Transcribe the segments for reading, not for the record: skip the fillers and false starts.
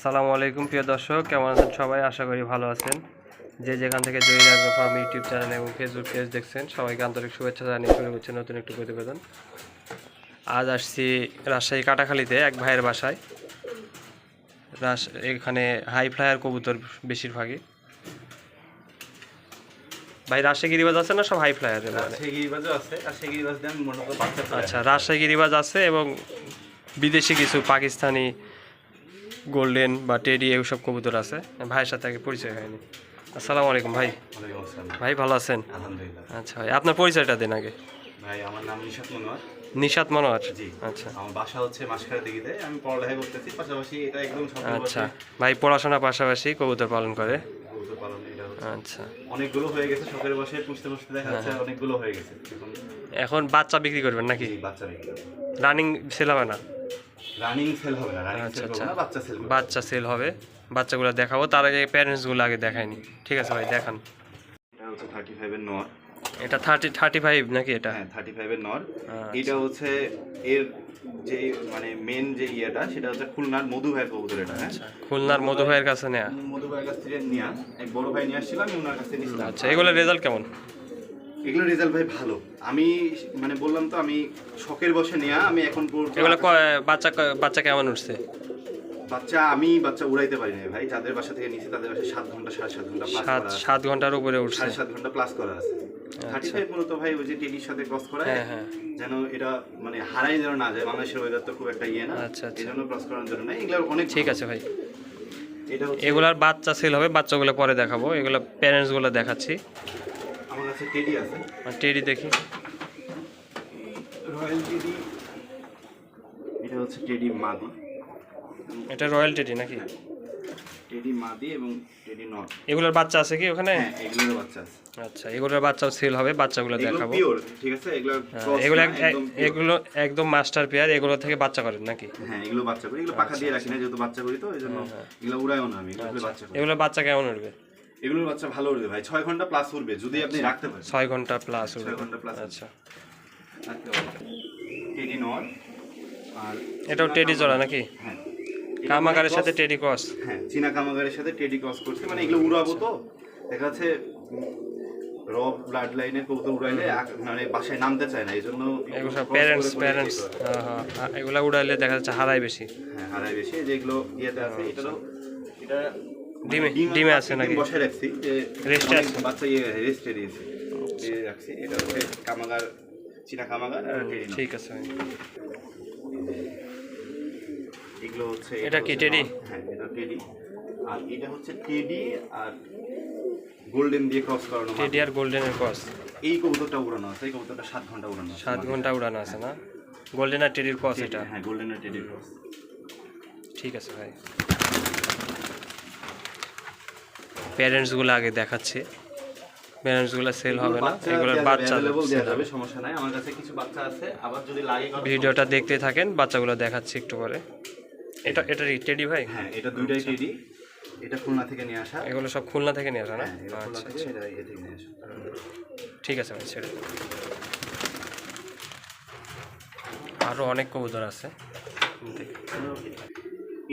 আসসালামু আলাইকুম প্রিয় দর্শক, কেমন আছেন সবাই? আশা করি ভালো আছেন। যে যেখান থেকে Zahir agro farm YouTube channel এবং ফেসবুক পেজ দেখছেন, সবাইকে আন্তরিক শুভেচ্ছা জানিয়ে শুরু করছে নতুন একটি প্রতিবেদন। আজ আসছি রাজশাহী কাটাখালীতে এক ভাইয়ের বাসায়। এখানে হাই ফ্লায়ার কবুতর বেশিরভাগই। ভাই রাজশাহী গিরিবাজ আছে না? সব হাই ফ্লায়ার। আচ্ছা, রাজশাহী গিরিবাজ আছে এবং বিদেশি কিছু পাকিস্তানি গোল্ডেন বা টেডি এইসব কবুতর আছে। ভাইয়ের সাথে আগে পরিচয় হয়নি। আসসালামু আলাইকুম ভাই। ভাই ভালো আছেন? আলহামদুলিল্লাহ। আচ্ছা ভাই, আপনার পরিচয়টা দেন আগে। ভাই আমার নাম নিশাত মনোয়ার। নিশাত মনোয়ার। জি। আচ্ছা আমার বাসা হচ্ছে মাসখানেক দিঘিতে। আমি পড়ালেখা করতেছি, পাশাপাশি এটা একদম সফল। আচ্ছা ভাই, পড়াশোনার পাশাপাশি কবুতর পালন করে। কবুতর পালন এটা হচ্ছে আচ্ছা, অনেকগুলো হয়ে গেছে, শখের বসে পুষতে পুষতে দেখা যাচ্ছে অনেকগুলো হয়ে গেছে। এখন বাচ্চা বিক্রি করবেন নাকি? জি, বাচ্চা বিক্রি করব। রানিং সেল হবে না? রানিং সেল হবে না, রানিং আচ্ছা সেল আচ্ছা, হবে না, বাচ্চা সেল হবে। বাচ্চা সেল হবে। বাচ্চাগুলো দেখাবো, তার আগে প্যারেন্টসগুলো আগে দেখায়নি। ঠিক আছে ভাই, দেখান। এটা হচ্ছে 35 এর নর। এটা 35 নাকি এটা? হ্যাঁ, 35 এর নর। আচ্ছা। এটা হচ্ছে এর যে মানে মেন যে ইয়েটা, সেটা হচ্ছে খুলনার মধু ভাইয়ের কবুতর এটা। হ্যাঁ, আচ্ছা, খুলনার মধু ভাইয়ের কাছে নেয়া। মধু ভাইয়ের কাছ থেকে নিয়া এক বড় ভাই নিয়ে আসছিলাম, আমি ওনার কাছ থেকে নিয়েছিলাম। আচ্ছা, এগুলোর রেজাল্ট কেমন? এগুলো রেজাল্ট ভাই ভালো। আমি মানে বললাম তো, আমি শখের বসে নেয়া। আমি এখন এগুলো বাচ্চা কেমন উঠছে? বাচ্চা উড়াইতে পারি না ভাই। যাদের বাসা থেকে নিয়েছি তাদের বাসায় 7 ঘন্টা 7.5 ঘন্টা প্লাস করা আছে। 7 ঘন্টার উপরে উঠছে। 7.5 ঘন্টা প্লাস করা আছে। 35 মূলত ভাই ওই যে টেডির সাথে ক্রস করা, যেন এটা মানে হারাই যেন না যায়। বাংলাদেশের ওয়েদার তো খুব একটা ইয়ে না, এই জন্য ক্রস করার জন্য না। এগুলো অনেক ঠিক আছে ভাই। এটা হচ্ছে এগুলার বাচ্চা সেল হবে, বাচ্চাগুলো পরে দেখাবো। এগুলো প্যারেন্টসগুলো দেখাচ্ছি। আমার কাছে টেডি আছে। টেডি দেখি। রয়্যাল টেডি, এটা হচ্ছে টেডি মাদি। এটা রয়্যাল টেডি নাকি? টেডি মাদি এবং টেডি নর। এগুলোর বাচ্চা আছে কি ওখানে? হ্যাঁ, এগুলোর বাচ্চা আছে। আচ্ছা, এগুলোর বাচ্চাও সেল হবে, বাচ্চাগুলো দেখাবো। পিওর, ঠিক আছে। এগুলো একদম মাস্টার পেয়ার। এগুলো থেকে বাচ্চা করেন নাকি? হ্যাঁ, এগুলো বাচ্চা করি। এগুলো পাখা দিয়ে রাখি না, যেহেতু বাচ্চা করি তো এইজন্য এগুলো উড়ায়ও না আমি। এগুলো বাচ্চা করি। এগুলোর বাচ্চা কেমন উঠবে? এগুলোর বাচ্চা ভালো উড়বে ভাই। 6 ঘন্টা প্লাস উড়বে যদি আপনি রাখতে পারেন। 6 ঘন্টা প্লাস 6 উঠবে। ঘন্টা প্লাস। আচ্ছা, টেডি নর। আর এটাও টেডি জোড়া নাকি? হ্যাঁ, কামাগারের সাথে টেডি ক্রস। হ্যাঁ, চীনা কামাগারের সাথে টেডি ক্রস করছে। মানে এগুলো উড়াবো তো দেখা যাচ্ছে র ব্লাড লাইনের কবুতর উড়াইলে মানে বাসায় নামতে চায় না, এইজন্য এগুলো প্যারেন্টস এগুলো উড়াইলে দেখা যাচ্ছে হারাই বেশি। হ্যাঁ, হারাই বেশি। যেগুলো ইয়েতে আছে, এটা ডিমে আছে নাকি? বসায় রাখছি যে রেস্টে আছে, বাচ্চা রেস্টে দিয়েছি রাখছি। এটা হচ্ছে কামাগার, চীনা কামাগার আর টেডি। ঠিক আছে। এগুলো হচ্ছে, এটা কি টেডি? হ্যাঁ, এটা টেডি। আর এটা হচ্ছে টেডি আর গোল্ডেন দিয়ে ক্রস করানো। টেডি আর গোল্ডেনের ক্রস। এই কবুতরটা উড়ানো আছে। এই কবুতরটা 7 ঘন্টা উড়ানো আছে। 7 ঘন্টা উড়ানো আছে না? গোল্ডেন আর টেডির ক্রস এটা? হ্যাঁ, গোল্ডেন আর টেডির ক্রস। ঠিক আছে ভাই। প্যারেন্টসগুলো আগে দেখাচ্ছি। প্যারেন্টসগুলো সেল হবে না, এগুলোর বাচ্চা দেওয়া যাবে, সমস্যা নাই। আমার কাছে কিছু বাচ্চা আছে, আবার যদি লাগে ভিডিওটা দেখতে থাকেন। বাচ্চাগুলো দেখাচ্ছি একটু পরে। এটা টেডি ভাই? হ্যাঁ, এটা দুইটাই টেডি। এটা খুলনা থেকে নিয়ে আসা। এগুলো সব খুলনা থেকে নিয়ে আসা না? আচ্ছা আচ্ছা, এটা এ থেকে নিয়ে আসা। ঠিক আছে ভাই, ছেড়ে দিন। আরও অনেক কবুতর আছে।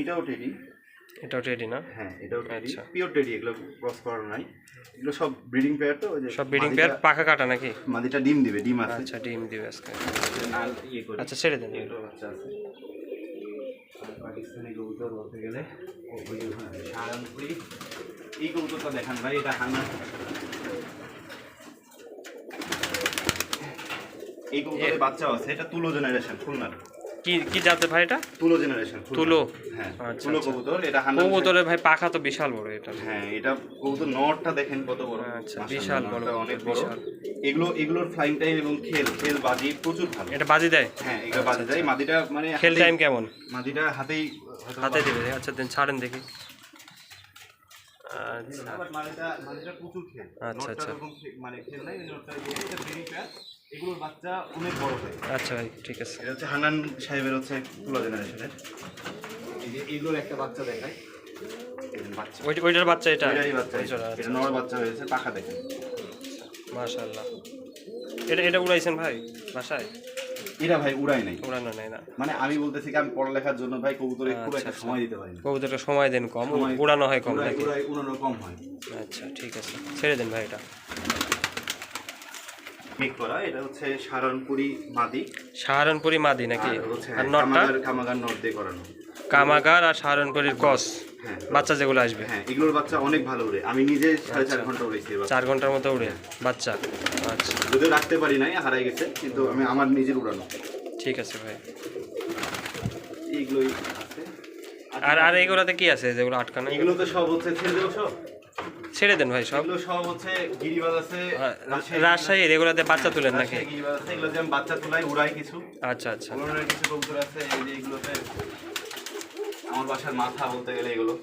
এটাও টেডি। এটাও টেডি না? হ্যাঁ, এটাও টেডি, পিওর টেডি। এগুলো ক্রস করানো নাই। এগুলো সব ব্রিডিং পেয়ার। তো ওই যে সব ব্রিডিং পেয়ার, পাখা কাটা নাকি? মাদিটা ডিম দিবে, ডিম আছে। আচ্ছা, ডিম দিবে আজকে। আচ্ছা, ছেড়ে দেন। এগুলো বাচ্চা আছে। আর পাকিস্তানি কবুতর বলতে গেলে ওই যে সাহারানপুরি। এই কবুতরটা দেখান ভাই, এটা হান্নান। এই কবুতরের বাচ্চাও আছে। এটা তুলো জেনারেশন, খুলনার। কি জাতের ভাই এটা? তুলো জেনারেশন। তুলো? হ্যাঁ, আচ্ছা, তুলো কবুতর। এটা হান্নান কবুতরের ভাই পাখা তো বিশাল বড় এটা। হ্যাঁ, এটা কবুতর নটটা দেখেন কত বড়। আচ্ছা, বিশাল বড়, অনেক বড়। এগুলোর ফ্লাইং টাইম এবং খেল বাজি প্রচুর ভালো। এটা বাজি দেয়? হ্যাঁ, এগুলো বাজি দেয়। মাদিটা মানে খেল টাইম কেমন? মাদিটা হাতে দিবে। আচ্ছা, দেন ছাড়েন দেখি। আচ্ছা, মাদিটা প্রচুর খেল। আচ্ছা আচ্ছা, মানে খেল নাই, নটটা এটা ব্রিডিং পেয়ার। এগুলোর বাচ্চা অনেক বড় হয়। আচ্ছা ভাই, ঠিক আছে। এটা হচ্ছে হান্নান সাহেবের হচ্ছে তুলো জেনারেশনের। এই যে এগুলোর একটা বাচ্চা দেখায়। ওইটার বাচ্চা এটা? এটারই বাচ্চা। এটা নর বাচ্চা হয়েছে, পাখা দেখেন। মাশাআল্লাহ। এটা উড়াইছেন ভাই বাসায়? এটা ভাই উড়াই নাই, উড়ানো নাই না, মানে আমি বলতেছি কি আমি পড়ালেখার জন্য ভাই কবুতরে খুব একটা সময় দিতে পারি না, কবুতরটা সময় দেন কম, উড়ানো হয় কম নাকি? উড়ানো কম হয়। আচ্ছা ঠিক আছে, ছেড়ে দেন ভাই। এটা মেক করা, এটা হচ্ছে সাহারানপুরি মাদি। সাহারানপুরি মাদি নাকি? আর নটটা কামাগার নট দিয়ে করানো, কামাগার আর সাহারানপুরির কস। হ্যাঁ বাচ্চা যেগুলো আসবে, হ্যাঁ এগুলোর বাচ্চা অনেক ভালো উড়ে, আমি নিজে 4.5 ঘন্টা উড়েছি, 4 ঘন্টার মতো উড়ে বাচ্চা। আচ্ছা যদিও রাখতে পারি নাই, হারাই গেছে, কিন্তু আমি আমার নিজের উড়ানো। ঠিক আছে ভাই। এইগুলোই আছে। আর এইগুলোতে কি আছে যেগুলো আটকানো? এগুলো তো সব হচ্ছে ছেড়ে দেবো, সব ছেড়ে দেন ভাই। সব এগুলো সব হচ্ছে গিরিবাজ আছে, রাজশাহীর, এগুলোতে বাচ্চা তুলেন নাকি? গিরিবাজ আছে, এগুলো যে আমি বাচ্চা তুলাই উড়াই কিছু। আচ্ছা আচ্ছা, ওগুলোর কিছু কবুতর আছে, এই যে এগুলোতে আমার বাসার মাথা বলতে গেলে এগুলো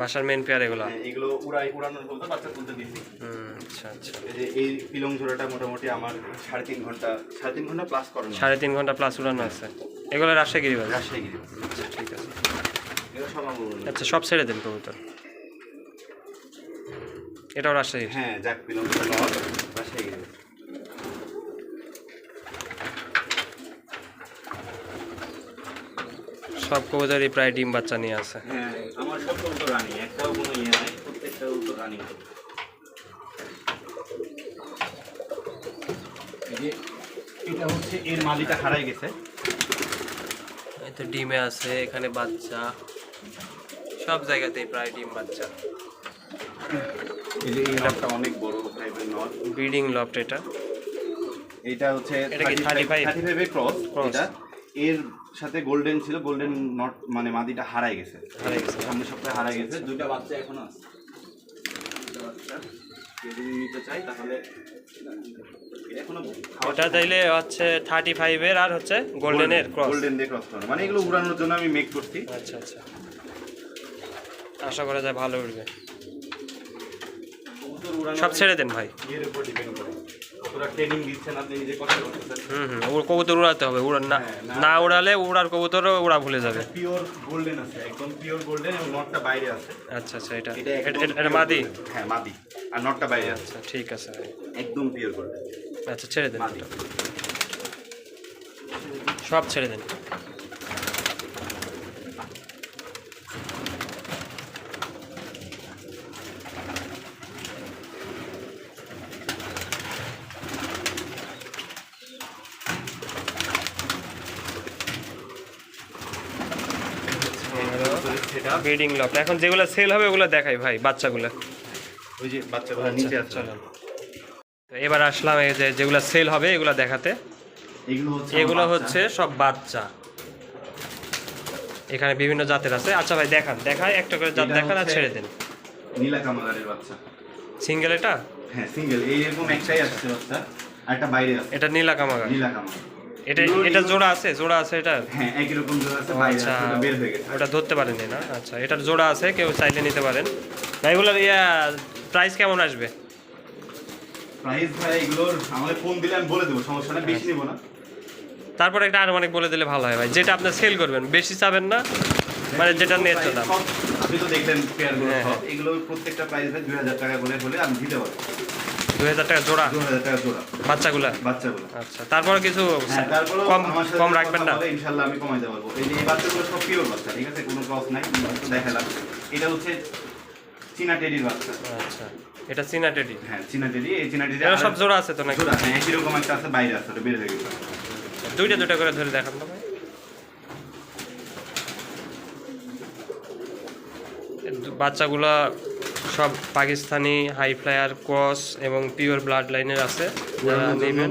বাসার মেন পেয়ার এগুলো। এগুলো উড়ানোর বলতে বাচ্চা তুলতে দিয়েছি। আচ্ছা আচ্ছা, এই যে এই পিলং ঝোড়াটা মোটামুটি আমার 3.5 ঘন্টা প্লাস করানো, 3.5 ঘন্টা প্লাস উড়ানো আছে। এগুলো রাজশাহী গিরিবাজ। রাজশাহী গিরিবাজ। আচ্ছা ঠিক আছে, এগুলো সব আমার উড়ানো। আচ্ছা সব ছেড়ে দেন কবুতর। এটাও রাজশাহী? হ্যাঁ যাক, পিলং ঝোড়া রাজশাহী গিরিবাজ। সব কবুতরই প্রায় ডিম বাচ্চা নিয়ে আছে। হ্যাঁ আমার সব কবুতর রানী, একটাও কোনো ইয়ে নাই, প্রত্যেকটা কবুতর রানী। এটা হচ্ছে এর মালিটা হারাই গেছে, এই তো ডিমে আছে, এখানে বাচ্চা, সব জায়গাতেই প্রায় ডিম বাচ্চা। এই যে এই নটটা অনেক বড় টাইপের নট, ব্রিডিং লফট। এটা হচ্ছে এটা কি 35 এর ক্রস। এটা এর সাথে গোল্ডেন ছিল, গোল্ডেন নট মানে মাদিটা হারাই গেছে, সামনের সপ্তাহে হারাই গেছে। দুইটা বাচ্চা এখনো আছে, দুইটা বাচ্চা যদি নিতে চাই তাহলে এখনো ওটা চাইলে হচ্ছে 35 এর আর হচ্ছে গোল্ডেনের ক্রস, গোল্ডেন দিয়ে ক্রস করা, মানে এগুলো উড়ানোর জন্য আমি মেক করছি। আচ্ছা আচ্ছা, আশা করা যায় ভালো উঠবে। সব ছেড়ে দেন ভাই। এর উপর ডিপেন্ড করে, ওরা ট্রেনিং দিচ্ছেন, আপনি নিজে কষ্ট করতেছেন। ওর কবুতর উড়াতে হবে, না উড়ালে উড়ার কবুতরও উড়া ভুলে যাবে। পিওর গোল্ডেন আছে, একদম পিওর গোল্ডেন, এবং নটটা বাইরে আছে। আচ্ছা আচ্ছা, এটা মাদি? হ্যাঁ মাদি, আর নটটা বাইরে আছে। আচ্ছা ঠিক আছে ভাই, একদম পিওর গোল্ডেন। আচ্ছা ছেড়ে দেন, সব ছেড়ে দেন। Breeding loft. এখন যেগুলো সেল হবে ওগুলো দেখাই ভাই, বাচ্চাগুলো। ওই যে বাচ্চাগুলো নিচে আছে। চলো এবার আসলাম এই যে যেগুলো সেল হবে এগুলো দেখাতে। এগুলো হচ্ছে সব বাচ্চা, এখানে বিভিন্ন জাতের আছে। আচ্ছা ভাই দেখায় একটা করে জাত দেখান আর ছেড়ে দেন। নীলা কামাগারের বাচ্চা সিঙ্গেল? এটা হ্যাঁ সিঙ্গেল, এইরকম একটাই আছে বাচ্চা, আর একটা বাইরে আছে। এটা নীলা কামাগার? নীলা কামাগার। এটা জোড়া আছে? জোড়া আছে এটা? হ্যাঁ একই রকম জোড়া আছে, বাইরে আছে, ওটা বের হয়ে গেছে। ওটা ধরতে পারেননি না? আচ্ছা, এটার জোড়া আছে, কেউ চাইলে নিতে পারেন। ভাই এগুলোর প্রাইস কেমন আসবে? প্রাইস ভাই এগুলোর আমাদের ফোন দিলে আমি বলে দেবো, সমস্যা নেই, বেশি নিব না। তারপর একটা আনুমানিক বলে দিলে ভালো হয় ভাই, যেটা আপনি সেল করবেন, বেশি চাবেন না, মানে যেটা ন্যায্য দাম। আপনি তো দেখলেন পেয়ারগুলো সব, এগুলো প্রত্যেকটা প্রাইস ভাই 2000 টাকা করে হলে আমি দিতে পারবো। 2000 টাকা জোড়া? 2000 টাকা জোড়া বাচ্চাগুলো। আচ্ছা, তারপরে কিছু কম রাখবেন না? ইনশাআল্লাহ আমি কমাইতে পারবো। এই যে এই বাচ্চাগুলো সব পিওর বাচ্চা, ঠিক আছে, কোনো ক্রস নাই, দেখালাম। এটা হচ্ছে চীনা টেডির বাচ্চা। আচ্ছা, এটা চীনা টেডি? হ্যাঁ চীনা টেডি। এই চীনা টেডি এরা সব জোড়া আছে তো নাকি? জোড়া, হ্যাঁ একই রকম একটা আছে, বাইরে আছে, ওটা বের হয়ে গেছে। দুইটা করে ধরে দেখান তো ভাই। বাচ্চাগুলা সব পাকিস্তানি হাই ফ্লায়ার ক্রস এবং পিওর ব্লাড লাইনের আছে।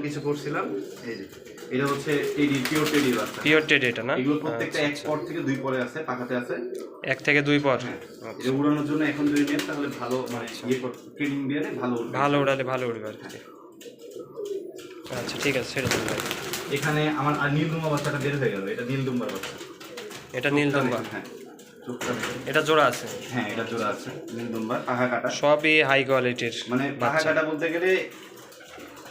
কিছু করছিলাম, এই যে এটা হচ্ছে টেডি, পিওর টেডি বাচ্চা। পিওর টেডি এটা না? এগুলো প্রত্যেকটা এক পর থেকে 2 পরে আছে, পাখাতে আছে 1 থেকে 2 পর। এটা উড়ানোর জন্য এখন যদি নেন তাহলে ভালো, মানে ট্রেনিং দিয়ে ভালো উড়ালে ভালো উড়বে আর কি। আচ্ছা ঠিক আছে, ছেড়ে দিন ভাই। এখানে আমার আর নীলদুম্বা বাচ্চাটা বের হয়ে গেল, এটা নীলদুম্বার বাচ্চা। এটা নীলদুম্বা? হ্যাঁ এটা জোড়া আছে? হ্যাঁ এটা জোড়া আছে, নীলদুম্বার, পাখা কাটা, সবই হাই কোয়ালিটির। মানে পাখা কাটা বলতে গেলে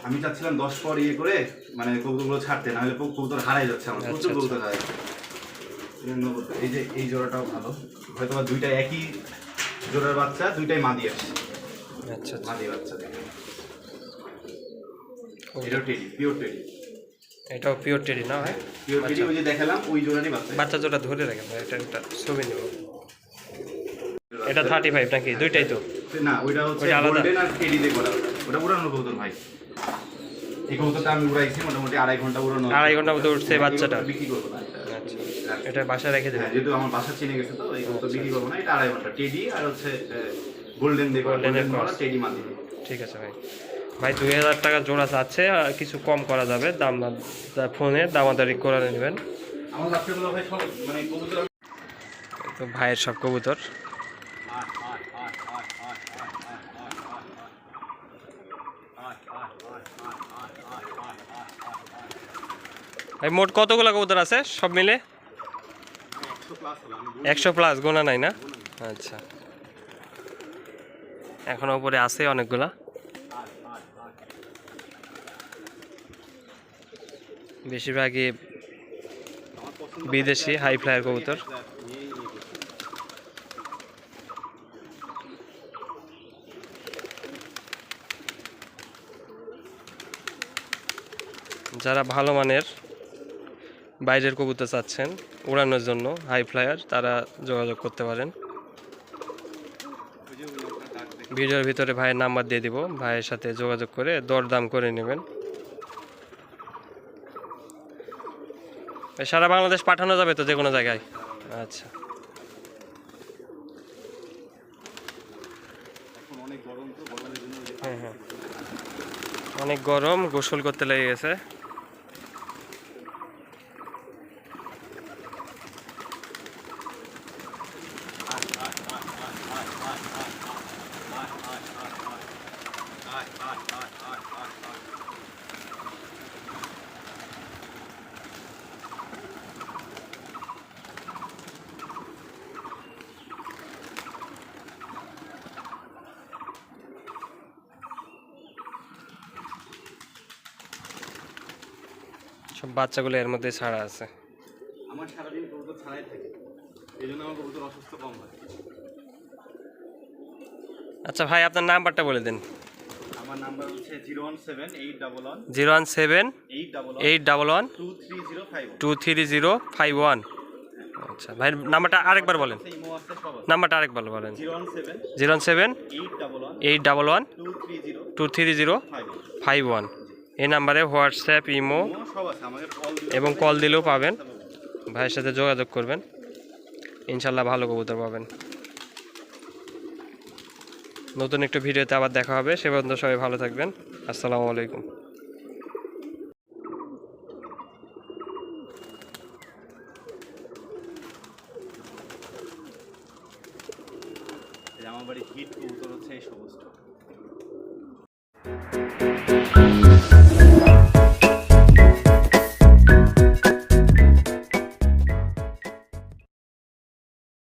আমি চাচ্ছিলাম 10 পর ইয়ে করে মানে কবুতরগুলো ছাড়তে, না হলে কবুতর হারাই যাচ্ছে আমার, প্রচুর কবুতর হারাই যাচ্ছে। এই যে এই জোড়াটাও ভালো, হয়তো বা দুইটা একই জোড়ার বাচ্চা, দুইটাই মাদি আসছে। আচ্ছা মাদি বাচ্চা দেখেন, এটা টেডি, পিওর টেডি। এটাও পিওর টেডি না ভাই? পিওর টেডি, ওই যে দেখালাম ওই জোড়ারই বাচ্চা। বাচ্চা জোড়া ধরে রাখেন ভাই, এটা একটা ছবি নেব। এটা 35 নাকি দুইটাই তো? না ওইটা হচ্ছে ওইটা আলাদা। গোল্ডেন আর টেডি দিয়ে করা, ওটা উড়ানো কবুতর ভাই। এই কবুতরটা আমি উড়াইছি মোটামুটি 2.5 ঘন্টা উড়ানো। 2.5 ঘন্টা মতো উঠছে বাচ্চাটা। বিক্রি করবো না এটা। আচ্ছা, এটা বাসায় রেখে দেবেন? হ্যাঁ, যেহেতু আমার বাসা চিনে গেছে তো এই কবুতর বিক্রি করবো না, এটা 2.5 ঘন্টা টেডি আর হচ্ছে গোল্ডেন দিয়ে করা, গোল্ডেন করা টেডি মাদি। ঠিক আছে ভাই। ভাই 2000 টাকা জোড়া চাচ্ছে, আর কিছু কম করা যাবে, দাম ফোনে দামাদারি করে নেবেন। আমার বাচ্চাগুলো ভাই সব মানে কবুতর তো ভাইয়ের সব কবুতর। ভাই মোট কতগুলো কবুতর আছে সব মিলে? 100+ গোনা নাই না? আচ্ছা, এখনো উপরে আছে অনেকগুলা। বেশিরভাগই বিদেশি হাই ফ্লায়ার কবুতর। যারা ভালো মানের বাইরের কবুতর চাচ্ছেন উড়ানোর জন্য হাই ফ্লায়ার, তারা যোগাযোগ করতে পারেন। ভিডিওর ভিতরে ভাইয়ের নাম্বার দিয়ে দিব, ভাইয়ের সাথে যোগাযোগ করে দরদাম করে নেবেন। সারা বাংলাদেশ পাঠানো যাবে তো যে কোনো জায়গায়? আচ্ছা, হ্যাঁ হ্যাঁ, অনেক গরম, গোসল করতে লেগে গেছে। সব বাচ্চাগুলো এর মধ্যে ছাড়া আছে। আমার সারাদিন কবুতর ছাড়াই থাকে, এই জন্য আমার কবুতর অসুস্থ কম হয়। আচ্ছা ভাই, আপনার নাম্বারটা বলে দিন। আমার নাম্বার হচ্ছে 017 811 23051। আচ্ছা ভাই, নাম্বারটা আরেকবার বলেন, নাম্বারটা আরেকবার বলেন। 07 811 23051। এই নাম্বারে হোয়াটসঅ্যাপ, ইমো এবং কল দিলেও পাবেন। ভাইয়ের সাথে যোগাযোগ করবেন, ইনশাল্লাহ ভালো কবুতর পাবেন। নতুন একটু ভিডিওতে আবার দেখা হবে, সে পর্যন্ত সবাই ভালো থাকবেন। আসসালামু আলাইকুম। আমার বাড়ি হিট কবুতর হচ্ছে এই সমস্ত।